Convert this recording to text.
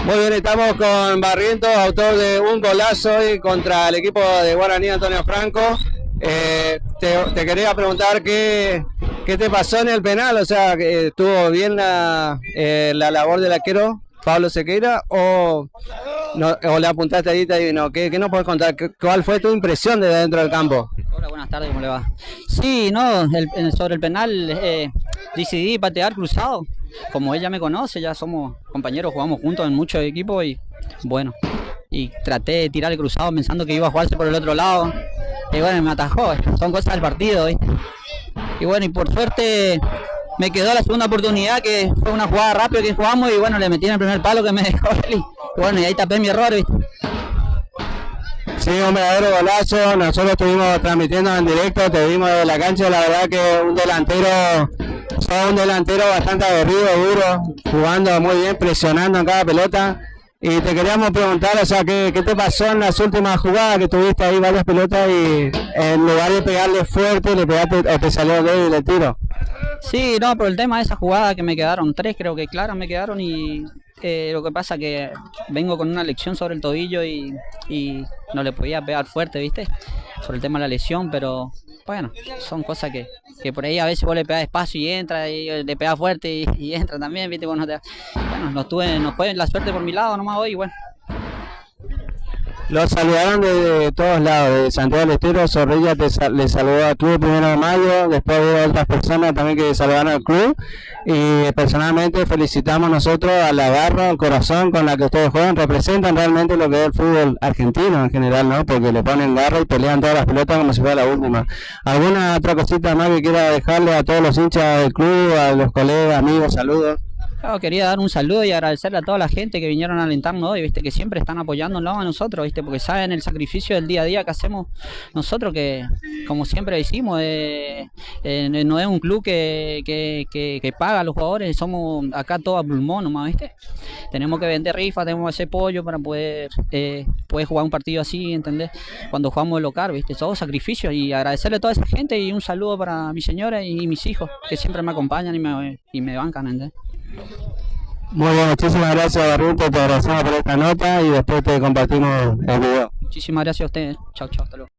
Muy bien, estamos con Barrientos, autor de un golazo hoy contra el equipo de Guaraní Antonio Franco. Te quería preguntar qué te pasó en el penal, o sea, que ¿estuvo bien la labor del arquero Pablo Sequeira o le apuntaste ahí y no? ¿Qué nos puedes contar? ¿Cuál fue tu impresión desde dentro del campo? Hola, buenas tardes, ¿cómo le va? Sí, no, sobre el penal decidí patear cruzado. Como ella me conoce, ya somos compañeros, jugamos juntos en muchos equipos y bueno, y traté de tirar el cruzado pensando que iba a jugarse por el otro lado y bueno, me atajó, son cosas del partido, ¿viste? Y bueno, y por suerte me quedó la segunda oportunidad, que fue una jugada rápida que jugamos y bueno, le metí en el primer palo que me dejó él y bueno, y ahí tapé mi error, ¿viste? Sí, un verdadero golazo. Nosotros estuvimos transmitiendo en directo, te vimos de la cancha, la verdad que un delantero bastante aguerrido, duro, jugando muy bien, presionando en cada pelota. Y te queríamos preguntar, o sea, ¿qué te pasó en las últimas jugadas que tuviste ahí varias pelotas y en lugar de pegarle fuerte, le pegaste o te salió débil el tiro? Sí, no, por el tema de esa jugada que me quedaron tres, creo que claras me quedaron y lo que pasa que vengo con una lesión sobre el tobillo y no le podía pegar fuerte, ¿viste? Sobre el tema de la lesión, pero bueno, son cosas que por ahí a veces vos le pegás despacio y entra, y le pegás fuerte y entra también, ¿viste? Bueno, no fue la suerte por mi lado nomás hoy, bueno. Los saludaron de todos lados, de Santiago del Estero. Zorrilla le saludó al club el 1 de mayo, después hubo otras personas también que saludaron al club y personalmente felicitamos nosotros a la garra, al corazón con la que ustedes juegan, representan realmente lo que es el fútbol argentino en general, ¿no? Porque le ponen garra y pelean todas las pelotas como si fuera la última. ¿Alguna otra cosita más que quiera dejarle a todos los hinchas del club, a los colegas, amigos, saludos? Claro, quería dar un saludo y agradecerle a toda la gente que vinieron a alentarnos hoy, viste, que siempre están apoyándonos a nosotros, viste, porque saben el sacrificio del día a día que hacemos nosotros, que como siempre decimos, no es un club que paga a los jugadores, somos acá todo a pulmón nomás, viste. Tenemos que vender rifas, tenemos que hacer pollo para poder jugar un partido así, ¿entendés? Cuando jugamos de local, viste, todo sacrificio, y agradecerle a toda esa gente y un saludo para mi señora y mis hijos, que siempre me acompañan y me bancan, ¿entendés? Muy bien, muchísimas gracias, Barrientos, te agradecemos por esta nota y después te compartimos el video. Muchísimas gracias a ustedes. Chao, chao, hasta luego.